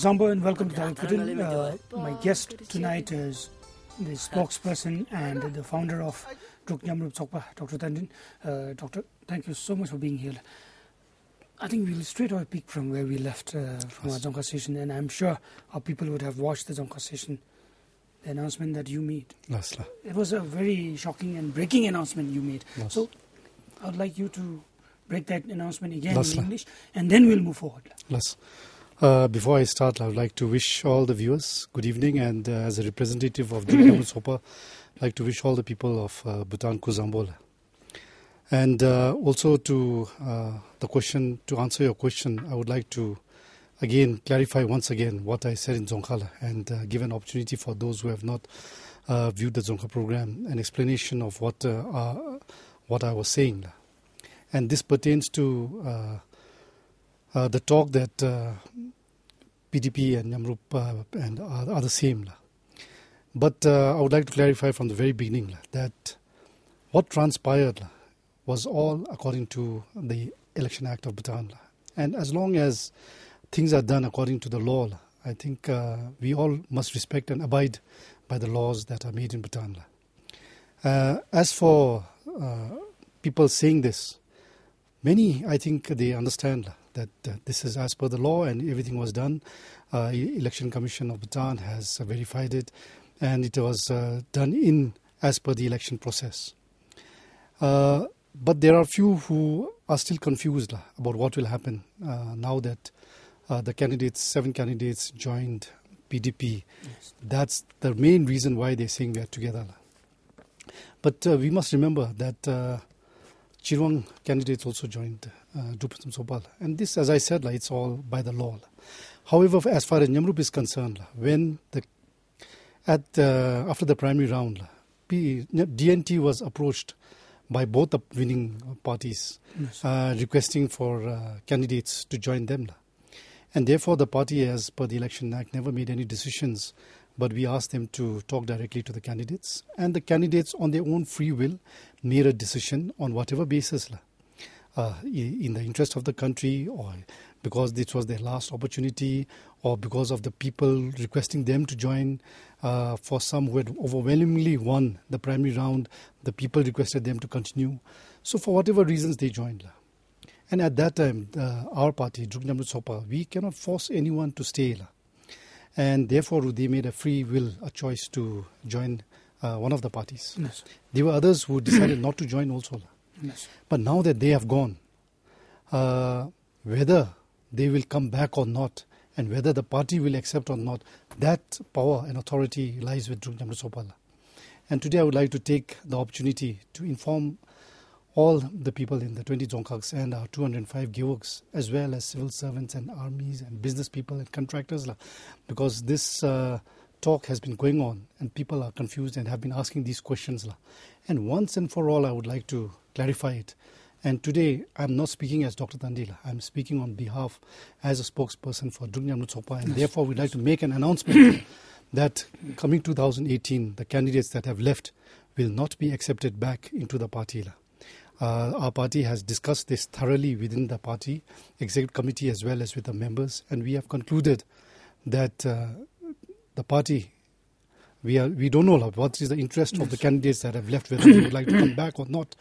Kusambo, and welcome to Dawai Kudroen. My guest tonight is the spokesperson and the founder of DNT Spokesperson, Dr. Tandi. Doctor, thank you so much for being here. I think we'll straight away pick from where we left from our Dzongkha session, and I'm sure our people would have watched the Dzongkha session, the announcement that you made. It was a very shocking and breaking announcement you made. So I would like you to break that announcement again in English, and then we'll move forward. Before I start, I would like to wish all the viewers good evening, and as a representative of DNT Spokesperson, I'd like to wish all the people of Bhutan Kusambo. And also to answer your question, I would like to again clarify once again what I said in Dzongkha and give an opportunity for those who have not viewed the Dzongkha program, an explanation of what I was saying. And this pertains to the talk that PDP and Nyamrup and are the same. But I would like to clarify from the very beginning that what transpired was all according to the Election Act of Bhutan. And as long as things are done according to the law, I think we all must respect and abide by the laws that are made in Bhutan. As for people saying this, many, I think they understand that this is as per the law and everything was done. Election Commission of Bhutan has verified it, and it was done as per the election process. But there are few who are still confused about what will happen now that the 7 candidates joined PDP. Yes. That's the main reason why they're saying we are together. But we must remember that Chirwang candidates also joined Drupal Sopal. And this, as I said, it's all by the law. However, as far as Nyamrup is concerned, when after the primary round, DNT was approached by both the winning parties, requesting for candidates to join them. And therefore, the party, as per the Election Act, never made any decisions, but we asked them to talk directly to the candidates. And the candidates, on their own free will, made a decision on whatever basis, in the interest of the country, or because this was their last opportunity, or because of the people requesting them to join. For some who had overwhelmingly won the primary round, the people requested them to continue. So for whatever reasons, they joined. And at that time, our party, DNT Spokesperson, we cannot force anyone to stay. And therefore, they made a free will, a choice to join one of the parties. Yes. There were others who decided not to join also. Yes. But now that they have gone, whether they will come back or not, and whether the party will accept or not, that power and authority lies with DNT Spokesperson. And today I would like to take the opportunity to inform all the people in the 20 Dzongkhas and our 205 Gyewaks, as well as civil servants and armies and business people and contractors, because this talk has been going on and people are confused and have been asking these questions. And once and for all, I would like to clarify it. And today, I'm not speaking as Dr. Tandi. I'm speaking on behalf as a spokesperson for DNT Spokesperson. And therefore, we'd like to make an announcement that coming 2018, the candidates that have left will not be accepted back into the party. Our party has discussed this thoroughly within the party, executive committee as well as with the members. And we have concluded that the party, we don't know what is the interest of the candidates that have left, whether they would like to come back or not.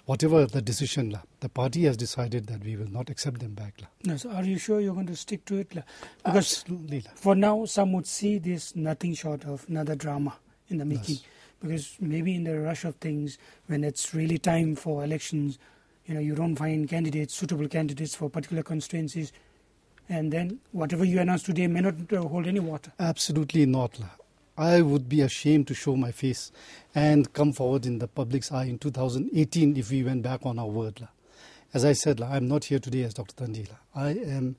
Whatever the decision, the party has decided that we will not accept them back. Yes, are you sure you're going to stick to it? Because absolutely. For now, some would see this nothing short of another drama in the making. Yes. Because maybe in the rush of things, when it's really time for elections, you don't find suitable candidates for particular constituencies. And then whatever you announce today may not hold any water. Absolutely not. I would be ashamed to show my face and come forward in the public's eye in 2018 if we went back on our word. As I said, I'm not here today as Dr. Tandi. I am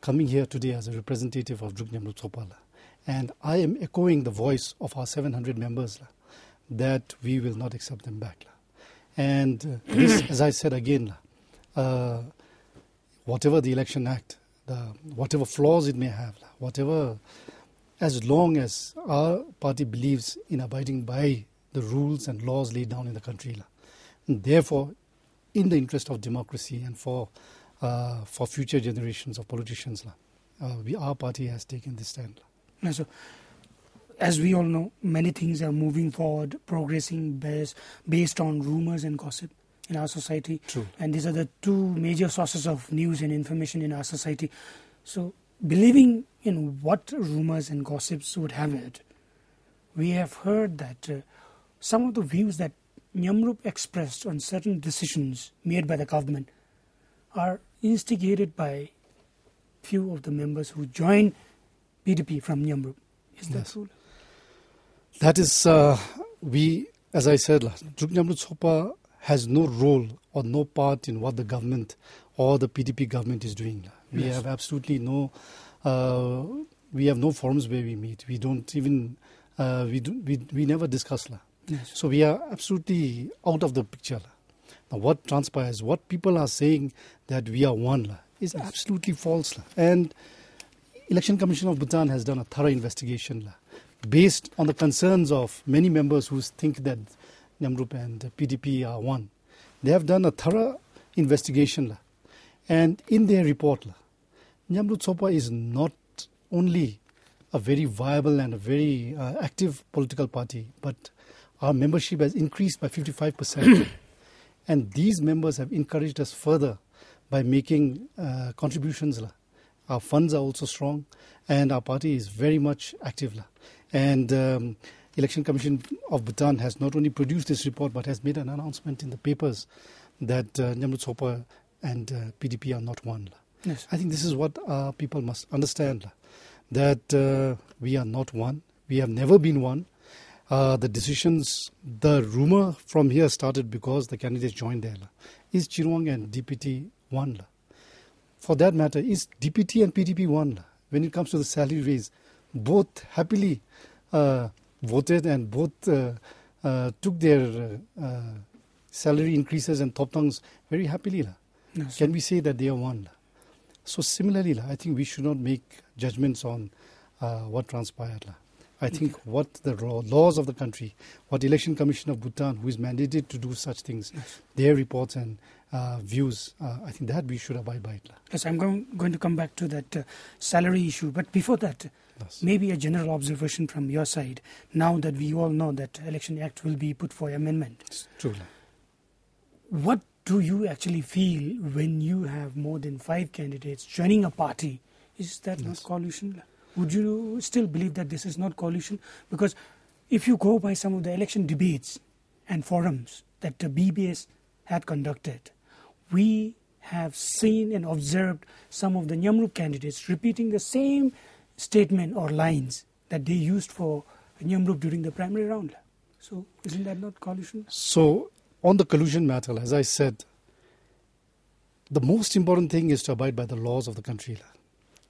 coming here today as a representative of DNT Spokesperson. And I am echoing the voice of our 700 members that we will not accept them back. And this, as I said again, whatever the Election Act, whatever flaws it may have, as long as our party believes in abiding by the rules and laws laid down in the country. And therefore, in the interest of democracy and for future generations of politicians, our party has taken this stand. No, so, as we all know, many things are moving forward, progressing based on rumors and gossip in our society. True. And these are the two major sources of news and information in our society. So, believing in what rumors and gossips would have it, we have heard that some of the views that Nyamrup expressed on certain decisions made by the government are instigated by few of the members who joined PDP from Nyamrup. Is that true? That is, as I said, Druk Nyamrup Sopa has no role or no part in what the government or the PDP government is doing. We have absolutely no, we have no forums where we meet. We don't even, we never discuss. Yes. So we are absolutely out of the picture. Now what transpires, what people are saying that we are one is absolutely false. And Election Commission of Bhutan has done a thorough investigation based on the concerns of many members who think that Nyamrup and PDP are one. They have done a thorough investigation. And in their report, Nyamrup Sopa is not only a very viable and a very active political party, but our membership has increased by 55%. And these members have encouraged us further by making contributions. Our funds are also strong, and our party is very much active. And Election Commission of Bhutan has not only produced this report, but has made an announcement in the papers that Nyamrup Sopa and PDP are not one. Yes. I think this is what people must understand, that we are not one. We have never been one. The decisions, the rumor from here started because the candidates joined there. Is Chirwang and DPT one? For that matter, is DPT and PDP one? When it comes to the salary raise, both happily voted and both took their salary increases and top tongues very happily. Yes. Can we say that they are one? So similarly, I think we should not make judgments on what transpired. I think what the laws of the country, what Election Commission of Bhutan, who is mandated to do such things, their reports and views, I think that we should abide by it. Yes, I'm going to come back to that salary issue. But before that, maybe a general observation from your side, now that we all know that Election Act will be put for amendment. It's true. What do you actually feel when you have more than 5 candidates joining a party? Is that not collusion? Would you still believe that this is not collusion? Because if you go by some of the election debates and forums that the BBS had conducted, we have seen and observed some of the Nyamrup candidates repeating the same statement or lines that they used for Nyamrup during the primary round. So isn't that not collusion? So on the collusion matter, as I said, the most important thing is to abide by the laws of the country.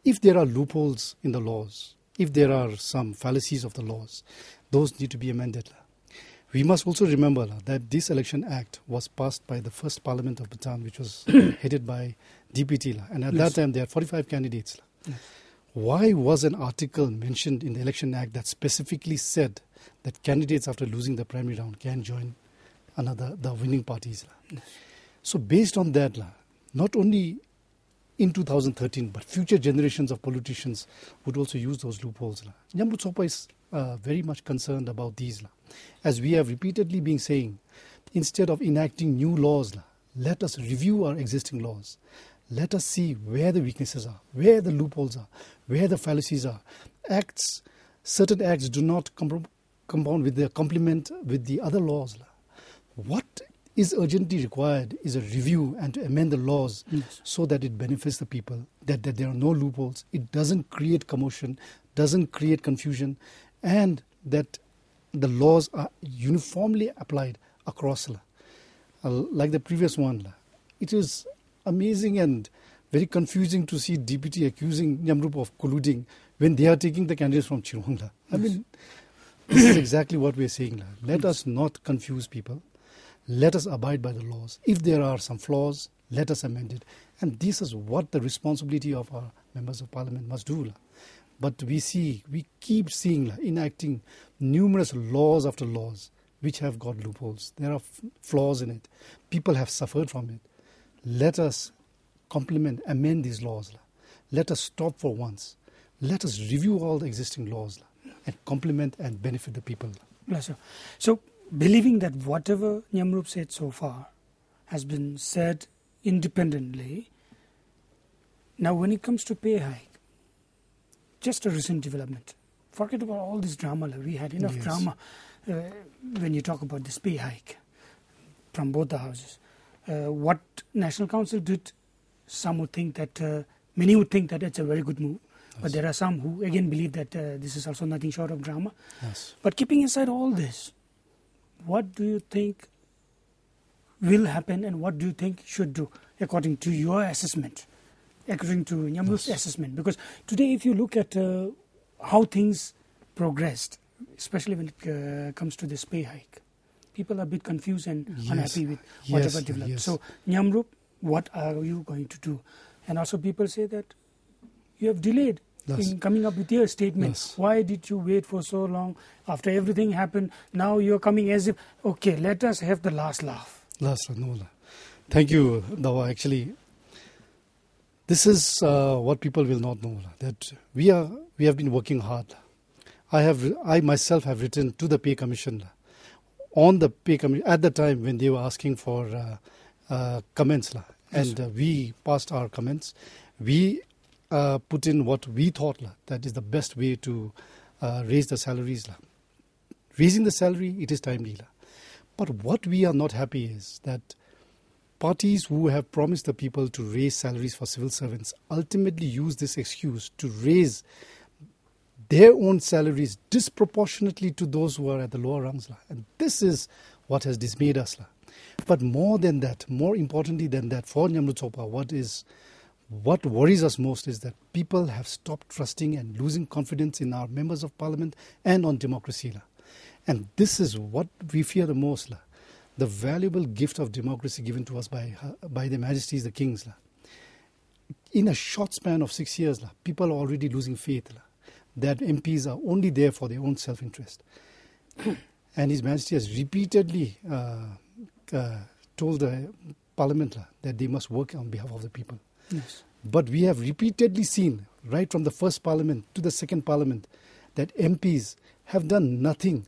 If there are loopholes in the laws, if there are some fallacies of the laws, those need to be amended. We must also remember that this Election Act was passed by the first Parliament of Bhutan, which was headed by DPT. And at that time, there are 45 candidates. Why was an article mentioned in the Election Act that specifically said that candidates after losing the primary round can join the winning parties? So based on that, not only in 2013, but future generations of politicians would also use those loopholes. Nyamrup Sopa is very much concerned about these. As we have repeatedly been saying, instead of enacting new laws, let us review our existing laws. Let us see where the weaknesses are, where the loopholes are, where the fallacies are. Certain acts do not compound with the complement with the other laws. What is urgently required is a review and to amend the laws so that it benefits the people, that there are no loopholes, it doesn't create commotion, doesn't create confusion, and that the laws are uniformly applied across. Like the previous one, it is amazing and very confusing to see DPT accusing Nyamrup of colluding when they are taking the candidates from Chirwang. I mean, this is exactly what we are saying. Let us not confuse people. Let us abide by the laws. If there are some flaws, let us amend it. And this is what the responsibility of our members of parliament must do. But we keep seeing, enacting numerous laws after laws which have got loopholes. There are flaws in it. People have suffered from it. Let us amend these laws. let us stop for once. Let us review all the existing laws and complement and benefit the people. Yes, sir. So, believing that whatever Nyamrup said so far has been said independently, now when it comes to pay hike, just a recent development. Forget about all this drama. We had enough drama when you talk about this pay hike from both the houses. What National Council did, some would think that, many would think that it's a very good move. Yes. But there are some who again believe that this is also nothing short of drama. Yes. But keeping aside all this, what do you think will happen and what do you think should do according to your assessment, according to Nyamrup's assessment? Because today if you look at how things progressed, especially when it comes to this pay hike, people are a bit confused and unhappy with whatever developed. Yes. So Nyamrup, what are you going to do? And also people say that you have delayed in coming up with your statement. Why did you wait for so long? After everything happened, now you're coming as if, okay, let us have the last laugh. Thank you, Dawa. Actually, this is what people will not know, that we have been working hard. I myself have written to the Pay Commission on the Pay Commission at the time when they were asking for comments, and we passed our comments. We put in what we thought that is the best way to raise the salaries. Raising the salary, it is timely. But what we are not happy is that parties who have promised the people to raise salaries for civil servants ultimately use this excuse to raise their own salaries disproportionately to those who are at the lower rungs. And this is what has dismayed us. But more than that, more importantly than that, for Nyamrup Tsokpa, what worries us most is that people have stopped trusting and losing confidence in our members of parliament and on democracy. And this is what we fear the most. The valuable gift of democracy given to us by their majesties, the kings. In a short span of 6 years, people are already losing faith that MPs are only there for their own self-interest. And His Majesty has repeatedly told the parliament that they must work on behalf of the people. Yes. But we have repeatedly seen, right from the first parliament to the second parliament, that MPs have done nothing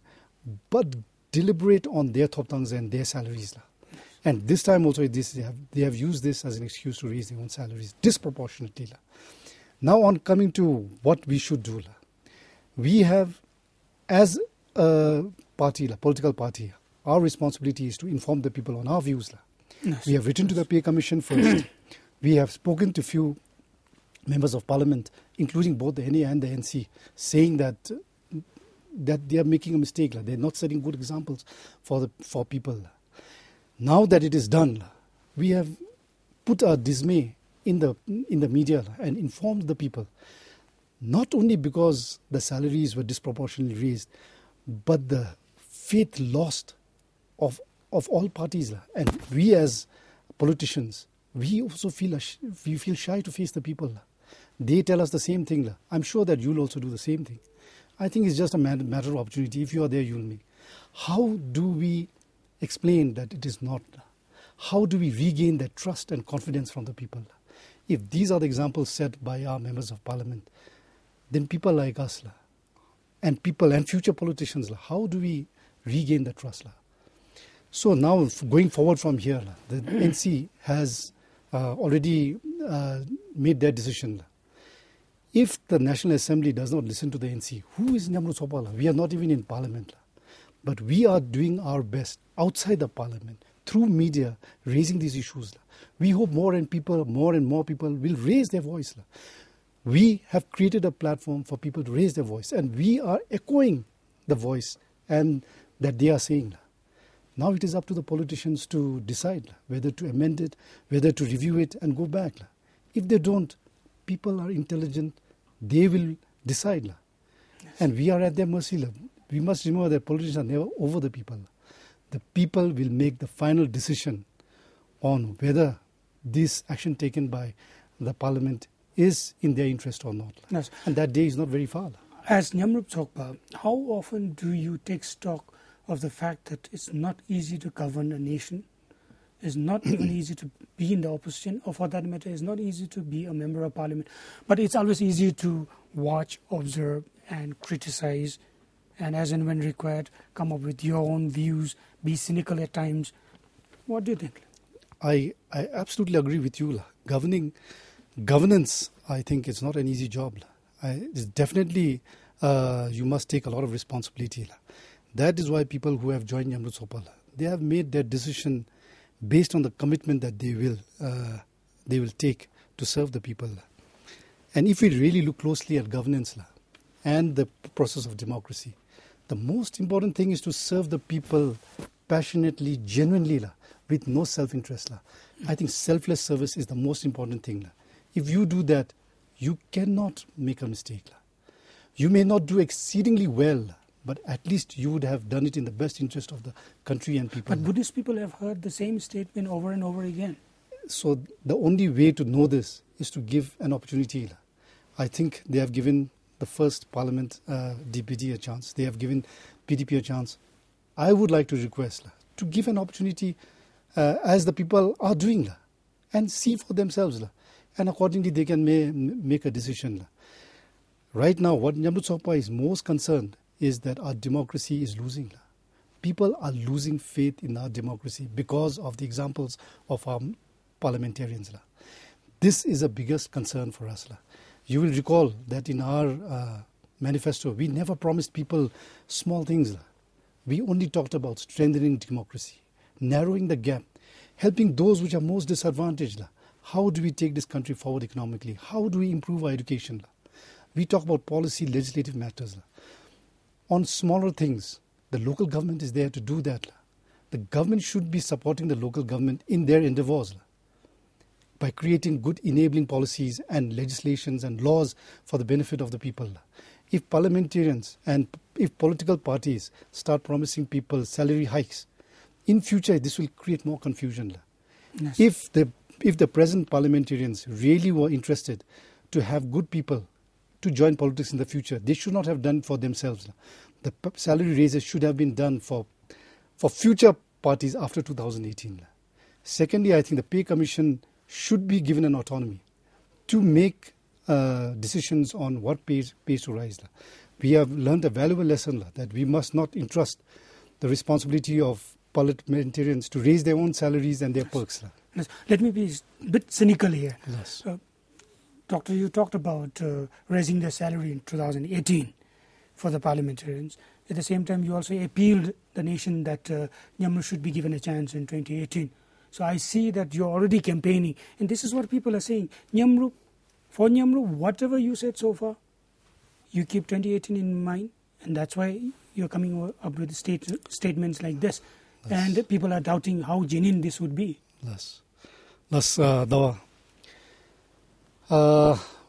but deliberate on their top tongues and their salaries. And this time also they have used this as an excuse to raise their own salaries disproportionately. Now on coming to what we should do. We have, as a party, political party, our responsibility is to inform the people on our views. Yes. We have written to the Pay Commission first. We have spoken to few members of parliament, including both the NA and the NC, saying that they are making a mistake. They are not setting good examples for people. Now that it is done, we have put our dismay in the media and informed the people, not only because the salaries were disproportionately raised, but the faith lost of all parties. And we as politicians, we also feel shy to face the people. They tell us the same thing. I'm sure that you'll also do the same thing. I think it's just a matter of opportunity. If you are there, you'll make. How do we explain that it is not? How do we regain that trust and confidence from the people? If these are the examples set by our members of parliament, then people like us and future politicians, how do we regain the trust? So now going forward from here, the NC has already made their decision. If the National Assembly does not listen to the NC, who is Nyamrup Tsokpa? We are not even in parliament. But we are doing our best outside the parliament, through media, raising these issues. We hope more and more people will raise their voice. We have created a platform for people to raise their voice, and we are echoing the voice and that they are saying. Now it is up to the politicians to decide whether to amend it, whether to review it and go back. If they don't, people are intelligent, they will decide. Yes. And we are at their mercy. We must remember that politicians are never over the people. The people will make the final decision on whether this action taken by the parliament is in their interest or not. Yes. And that day is not very far. As Nyamrup Tsokpa, how often do you take stock of the fact that it's not easy to govern a nation It's not even easy to be in the opposition, or for that matter, it's not easy to be a member of parliament. But it's always easy to watch, observe, and criticize, and as and when required, come up with your own views, be cynical at times. What do you think? I absolutely agree with you. Governance, I think, is not an easy job. It's definitely, you must take a lot of responsibility. That is why people who have joined Nyamru Sopa, they have made their decision based on the commitment that they will take to serve the people. And if we really look closely at governance and the process of democracy, the most important thing is to serve the people passionately, genuinely, with no self-interest. I think selfless service is the most important thing. If you do that, you cannot make a mistake. You may not do exceedingly well, but at least you would have done it in the best interest of the country and people. But Buddhist people have heard the same statement over and over again. So the only way to know this is to give an opportunity. I think they have given the first Parliament DPD a chance. They have given PDP a chance. I would like to request to give an opportunity as the people are doing and see for themselves. And accordingly they can make a decision. Right now what Nyamru Sopa is most concerned is that our democracy is losing. People are losing faith in our democracy because of the examples of our parliamentarians. This is the biggest concern for us. You will recall that in our manifesto, we never promised people small things. We only talked about strengthening democracy, narrowing the gap, helping those which are most disadvantaged. How do we take this country forward economically? How do we improve our education? We talk about policy, legislative matters. On smaller things, the local government is there to do that. The government should be supporting the local government in their endeavours by creating good enabling policies and legislations and laws for the benefit of the people. If parliamentarians and if political parties start promising people salary hikes, in future this will create more confusion. Yes. If the present parliamentarians really were interested to have good people to join politics in the future, they should not have done it for themselves. The salary raises should have been done for future parties after 2018. Secondly, I think the Pay Commission should be given an autonomy to make decisions on what pays to rise. We have learned a valuable lesson that we must not entrust the responsibility of parliamentarians to raise their own salaries and their perks. Yes. Let me be a bit cynical here. Yes. Doctor, you talked about raising their salary in 2018 for the parliamentarians. At the same time, you also appealed the nation that Nyamru should be given a chance in 2018. So I see that you're already campaigning. And this is what people are saying. For Nyamru, whatever you said so far, you keep 2018 in mind. And that's why you're coming up with statements like this. Yes. And people are doubting how genuine this would be. Yes. Dawa.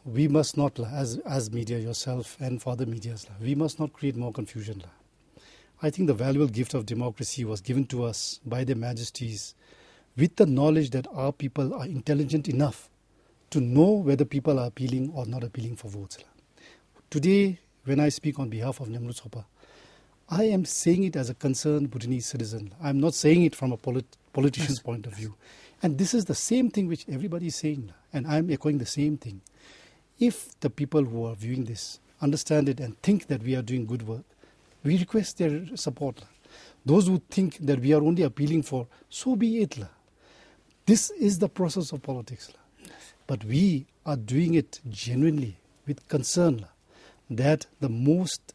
We must not, as media yourself and for the media, we must not create more confusion. I think the valuable gift of democracy was given to us by their majesties with the knowledge that our people are intelligent enough to know whether people are appealing or not appealing for votes. Today, when I speak on behalf of Nyamru Sopa, I am saying it as a concerned Bhutanese citizen. I am not saying it from a politician's point of view. And this is the same thing which everybody is saying, and I am echoing the same thing. If the people who are viewing this understand it and think that we are doing good work, we request their support. Those who think that we are only appealing for, so be it. This is the process of politics. But we are doing it genuinely with concern that the most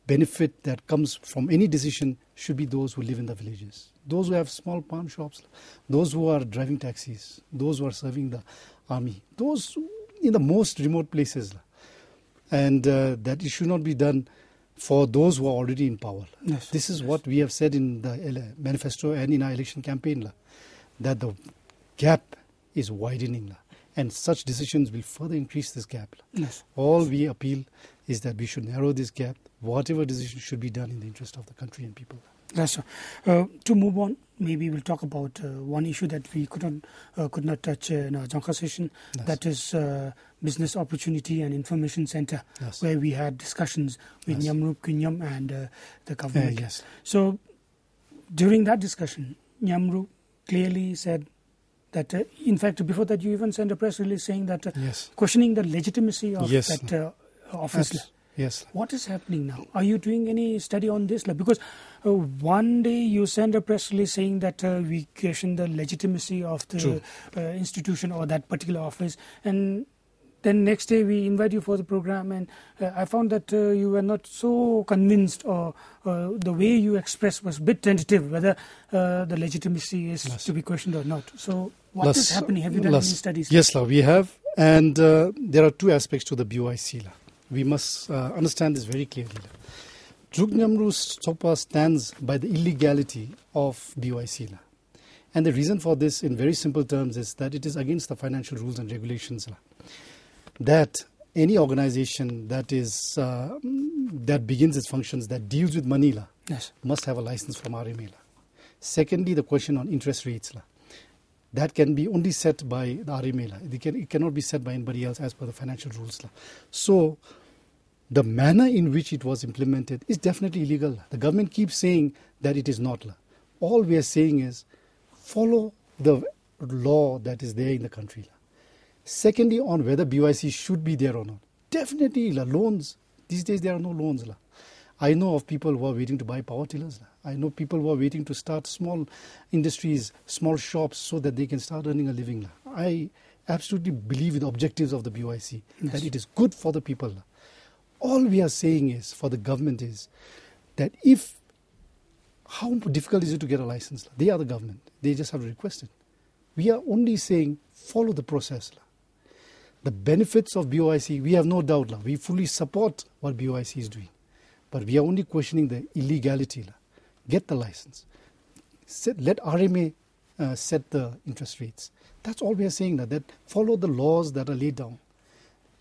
benefit that comes from any decision should be those who live in the villages, those who have small pawn shops, those who are driving taxis, those who are serving the army, those in the most remote places. And that it should not be done for those who are already in power. Yes. This is what we have said in the manifesto and in our election campaign, that the gap is widening. And such decisions will further increase this gap. Yes. All we appeal is that we should narrow this gap. Whatever decision should be done in the interest of the country and people. Yes, sir. To move on, maybe we'll talk about one issue that we could not touch in our Janka session. Yes. That is Business Opportunity and Information Center, yes, where we had discussions with yes, Nyamru, Kunyam and the government. Yes. So during that discussion, Nyamru clearly said that, in fact, before that you even sent a press release saying that Yes. questioning the legitimacy of Yes. that office. Yes. What is happening now? Are you doing any study on this? Because one day you send a press release saying that we question the legitimacy of the institution or that particular office, and then next day we invite you for the program, and I found that you were not so convinced, or the way you expressed was a bit tentative whether the legitimacy is to be questioned or not. So what is happening? Have you done any studies? Yes, we have, and there are two aspects to the BOIC. We must understand this very clearly. Drukgyamru Tsokpa stands by the illegality of BOIC. And the reason for this, in very simple terms, is that it is against the financial rules and regulations. That any organization that is that begins its functions, that deals with money, must have a license from RMA. Secondly, the question on interest rates. That can be only set by the RMA. It cannot be set by anybody else as per the financial rules. So, the manner in which it was implemented is definitely illegal. The government keeps saying that it is not. All we are saying is follow the law that is there in the country. Secondly, on whether BOIC should be there or not. Definitely, loans. These days there are no loans. I know of people who are waiting to buy power tillers. I know people who are waiting to start small industries, small shops, so that they can start earning a living. I absolutely believe in the objectives of the BOIC, that it is good for the people. All we are saying is, for the government, is that how difficult is it to get a license? They are the government. They just have to request it. We are only saying, follow the process. The benefits of BOIC, we have no doubt. We fully support what BOIC is doing. But we are only questioning the illegality. Get the license. Let RMA set the interest rates. That's all we are saying. That follow the laws that are laid down.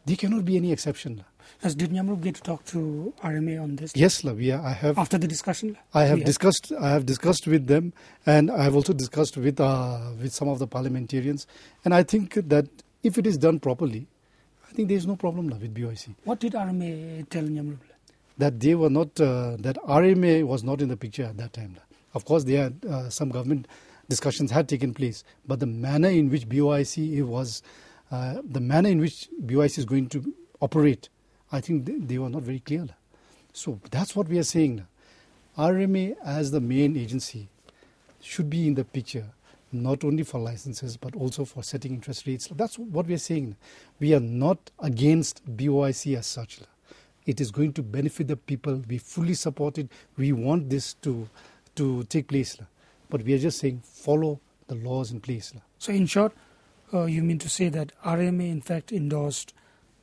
There cannot be any exception. Did Nyamrup get to talk to RMA on this? Yes, I have. After the discussion? I have discussed with them, and I have also discussed with some of the parliamentarians. And I think that if it is done properly, I think there is no problem with BOIC. What did RMA tell Nyamrup? That they were not, that RMA was not in the picture at that time. Of course, there some government discussions had taken place, but the manner in which BOIC was, the manner in which BOIC is going to operate, I think they were not very clear. So that's what we are saying. RMA as the main agency should be in the picture, not only for licenses, but also for setting interest rates. That's what we are saying. We are not against BOIC as such. It is going to benefit the people. We fully support it. We want this to take place. But we are just saying follow the laws in place. So in short, you mean to say that RMA in fact endorsed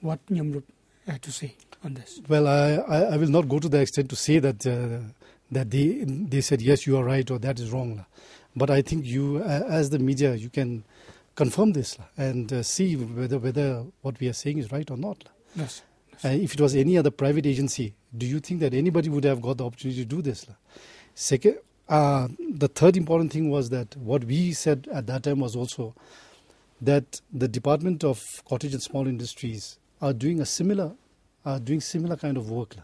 what Nyamrup had to say on this? Well, I will not go to the extent to say that that they said yes, you are right, or that is wrong. But I think you, as the media, you can confirm this and see whether what we are saying is right or not. Yes. If it was any other private agency, do you think that anybody would have got the opportunity to do this? Second, the third important thing was that what we said at that time was also that the Department of Cottage and Small Industries are doing similar kind of work,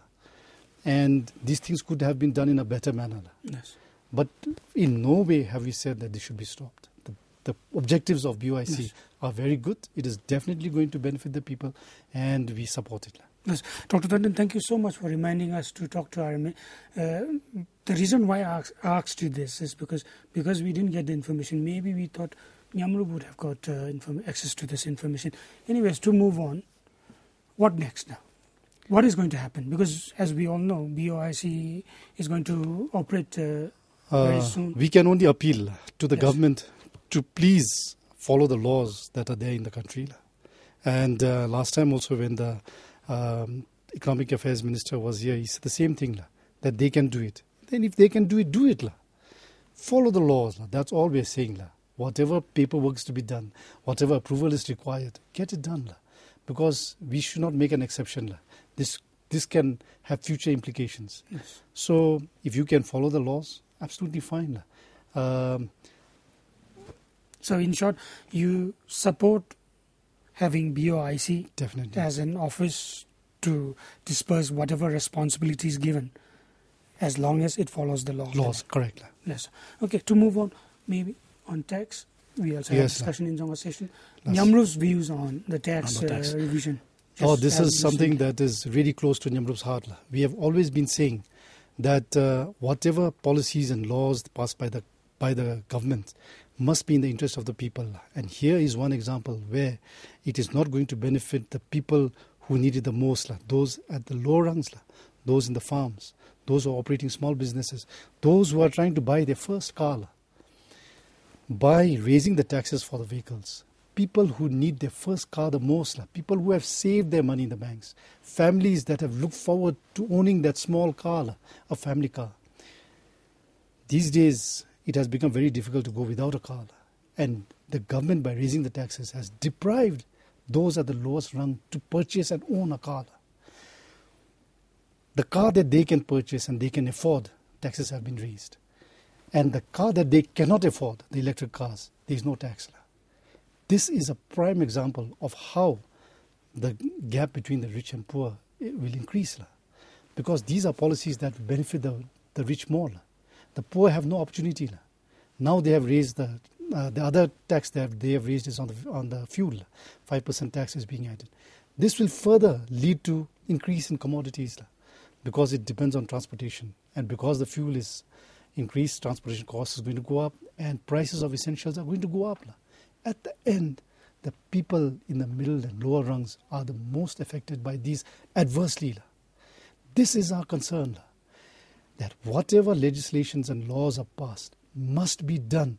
and these things could have been done in a better manner. Yes. But in no way have we said that they should be stopped. The objectives of BOIC are very good. It is definitely going to benefit the people, and we support it. Yes. Dr. Tandin, thank you so much for reminding us to talk to RMA. The reason why I asked you this is because we didn't get the information. Maybe we thought Nyamrup would have got access to this information. Anyways, to move on, what next now? What is going to happen? Because as we all know, BOIC is going to operate very soon. We can only appeal to the government to please follow the laws that are there in the country. And last time also when the Economic Affairs Minister was here, he said the same thing, that they can do it. Then if they can do it, do it. Follow the laws. That's all we're saying. Whatever paperwork is to be done, whatever approval is required, get it done. Because we should not make an exception. This can have future implications. Yes. So if you can follow the laws, absolutely fine. So in short, you support having BOIC definitely as an office to disperse whatever responsibility is given, as long as it follows the law. Laws, correct. Yes. Okay, to move on, maybe on tax. We also had discussion in Zonga session. Nyamru's views on the tax revision. This is something that is really close to Nyamru's heart. We have always been saying that whatever policies and laws passed by the government must be in the interest of the people. And here is one example where it is not going to benefit the people who need it the most, those at the lower rungs, those in the farms, those who are operating small businesses, those who are trying to buy their first car. By raising the taxes for the vehicles, people who need their first car the most, people who have saved their money in the banks, families that have looked forward to owning that small car, a family car. These days, it has become very difficult to go without a car. And the government, by raising the taxes, has deprived those at the lowest rung to purchase and own a car. The car that they can purchase and they can afford, taxes have been raised. And the car that they cannot afford, the electric cars, there is no tax. This is a prime example of how the gap between the rich and poor will increase. Because these are policies that benefit the rich more. The poor have no opportunity. Now they have raised the other tax that they have raised is on the fuel. 5% tax is being added. This will further lead to increase in commodities because it depends on transportation. And because the fuel is increased, transportation costs is going to go up and prices of essentials are going to go up. At the end, the people in the middle and lower rungs are the most affected by these adversely. This is our concern, that whatever legislations and laws are passed must be done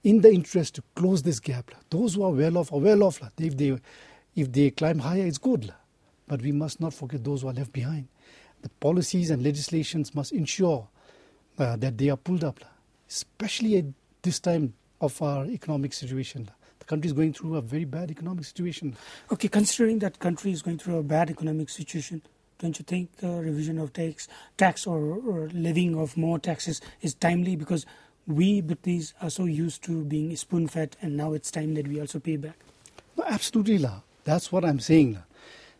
in the interest to close this gap. Those who are well off are well off. If they climb higher, it's good. But we must not forget those who are left behind. The policies and legislations must ensure that they are pulled up, especially at this time of our economic situation. The country is going through a very bad economic situation. Okay, considering that country is going through a bad economic situation, don't you think revision of tax or levying of more taxes is timely? Because we Bhutanese are so used to being spoon-fed, and now it's time that we also pay back. No, absolutely, that's what I'm saying.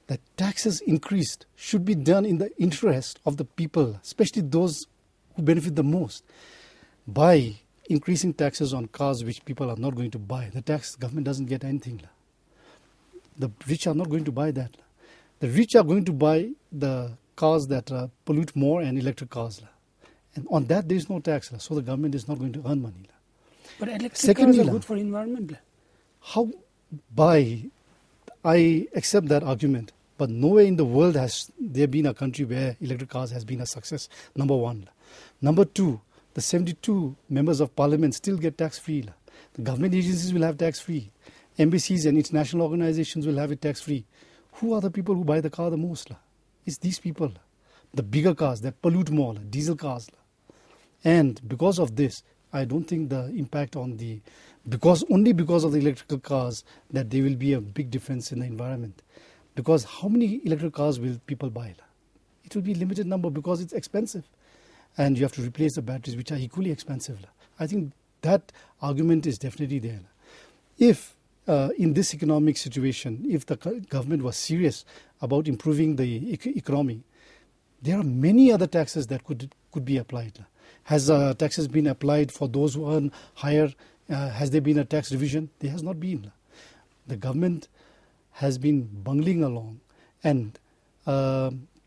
That taxes increased should be done in the interest of the people, especially those who benefit the most. By increasing taxes on cars which people are not going to buy, the government doesn't get anything. The rich are not going to buy that. The rich are going to buy the cars that pollute more and electric cars. And on that there is no tax, so the government is not going to earn money. But electric cars are good for environment. I accept that argument, but nowhere in the world has there been a country where electric cars has been a success, number one. Number two, the 72 members of parliament still get tax-free. The government agencies will have tax-free. Embassies and international organizations will have it tax-free. Who are the people who buy the car the most? It's these people. The bigger cars that pollute more, diesel cars. And because of this, I don't think the impact on only because of the electrical cars that there will be a big difference in the environment. Because how many electric cars will people buy? It will be a limited number because it's expensive. And you have to replace the batteries, which are equally expensive. I think that argument is definitely there. If in this economic situation, if the government was serious about improving the economy, there are many other taxes that could be applied. Has taxes been applied for those who earn higher? Has there been a tax revision? There has not been. The government has been bungling along and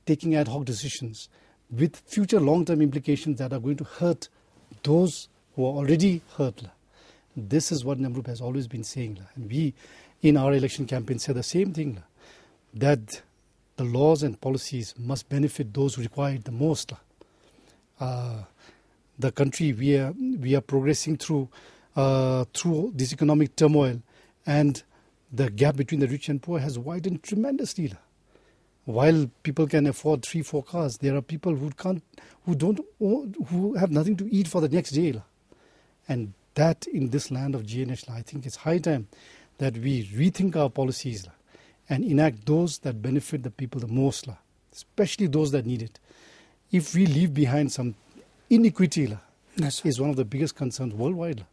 taking ad hoc decisions with future long-term implications that are going to hurt those who are already hurt. This is what Namrup has always been saying. And we, in our election campaign, said the same thing, that the laws and policies must benefit those who require it the most. The country, we are progressing through this economic turmoil, and the gap between the rich and poor has widened tremendously. While people can afford 3-4 cars, there are people who have nothing to eat for the next day. And that in this land of GNH, I think it's high time that we rethink our policies and enact those that benefit the people the most, especially those that need it. If we leave behind some inequity, is one of the biggest concerns worldwide.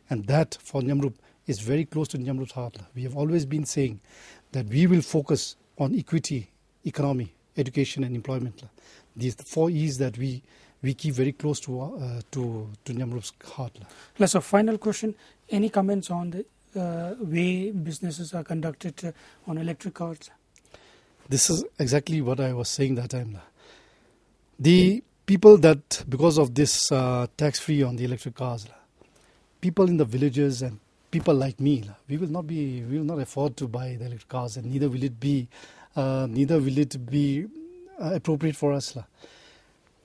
And that for Nyamrup is very close to Nyamrup's heart. We have always been saying that we will focus on equity, economy, education and employment. These 4 E's that we we keep very close to Nyamrup's heart. So final question, any comments on the way businesses are conducted on electric cars? This is exactly what I was saying that time. The people that, because of this tax-free on the electric cars, people in the villages and people like me, we will not afford to buy the electric cars, and neither will it be appropriate for us.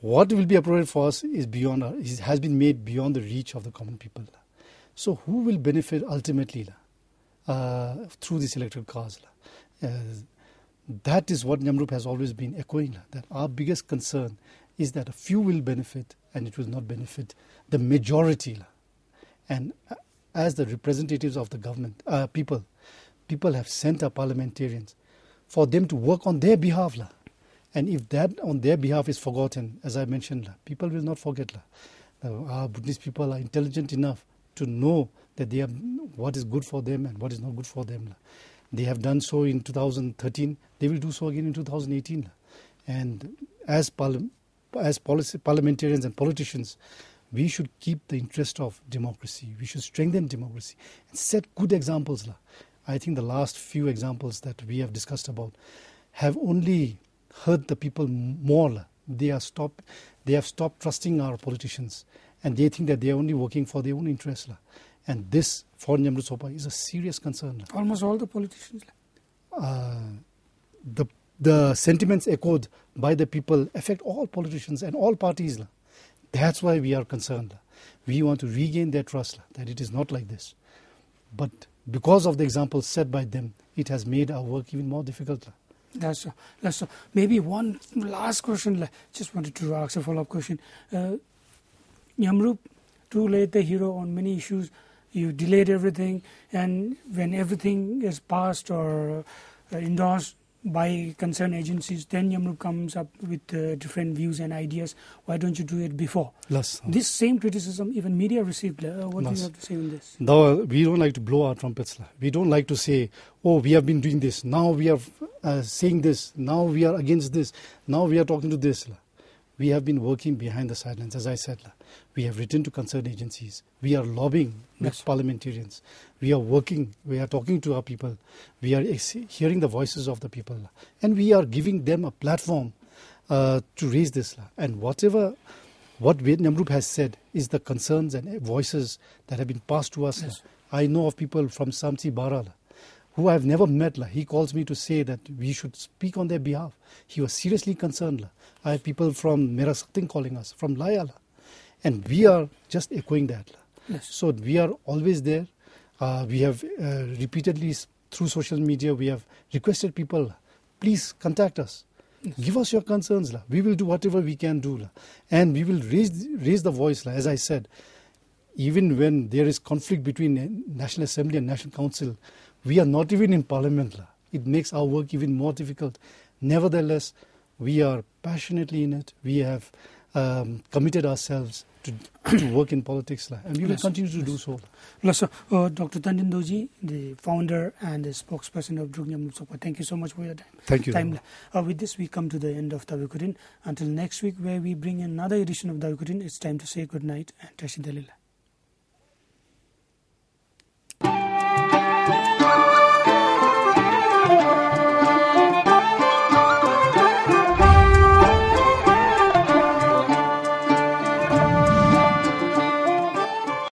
What will be appropriate for us has been made beyond the reach of the common people. So who will benefit ultimately through these electric cars? That is what Nyamrup has always been echoing, that our biggest concern is that a few will benefit and it will not benefit the majority. And as the representatives of the government, people have sent our parliamentarians for them to work on their behalf. And if that on their behalf is forgotten, as I mentioned, people will not forget. Our Buddhist people are intelligent enough to know that they are what is good for them and what is not good for them. They have done so in 2013. They will do so again in 2018. And as parliamentarians and politicians, we should keep the interest of democracy. We should strengthen democracy and set good examples. I think the last few examples that we have discussed about have only hurt the people more. They have stopped trusting our politicians, and they think that they are only working for their own interests. And this, for Nyamrup Sopa, is a serious concern. Almost all the politicians? The sentiments echoed by the people affect all politicians and all parties. That's why we are concerned. We want to regain their trust, that it is not like this. But because of the examples set by them, it has made our work even more difficult. That's so. Maybe one last question. Just wanted to ask a follow-up question. Nyamrup, too late the hero on many issues. You delayed everything, and when everything is passed or endorsed by concerned agencies, then Nyamrup comes up with different views and ideas. Why don't you do it before? This same criticism even media received. What do you have to say on this? Dawa, we don't like to blow our trumpets. We don't like to say, oh, we have been doing this, now we are saying this, now we are against this, now we are talking to this. We have been working behind the sidelines, as I said. We have written to concerned agencies. We are lobbying with parliamentarians. We are working, we are talking to our people. We are hearing the voices of the people. And we are giving them a platform to raise this. And what Nyamrup has said is the concerns and voices that have been passed to us. Yes. I know of people from Samsi Bara, who I have never met. He calls me to say that we should speak on their behalf. He was seriously concerned. I have people from Mera Sakting calling us, from Laya. And we are just echoing that. Yes. So we are always there. We have repeatedly, through social media, we have requested people, please contact us. Yes. Give us your concerns. We will do whatever we can do. And we will raise the voice. As I said, even when there is conflict between National Assembly and National Council, we are not even in Parliament. It makes our work even more difficult. Nevertheless, we are passionately in it. We have committed ourselves to work in politics, and we will continue to do so. Dr. Tandi Dorji, the founder and the spokesperson of Nyamrup Sopa, thank you so much for your time. Thank you. With this, we come to the end of Dawai Kudroen. Until next week, where we bring another edition of Dawai Kudroen, it's time to say good night and Tashi Dalila.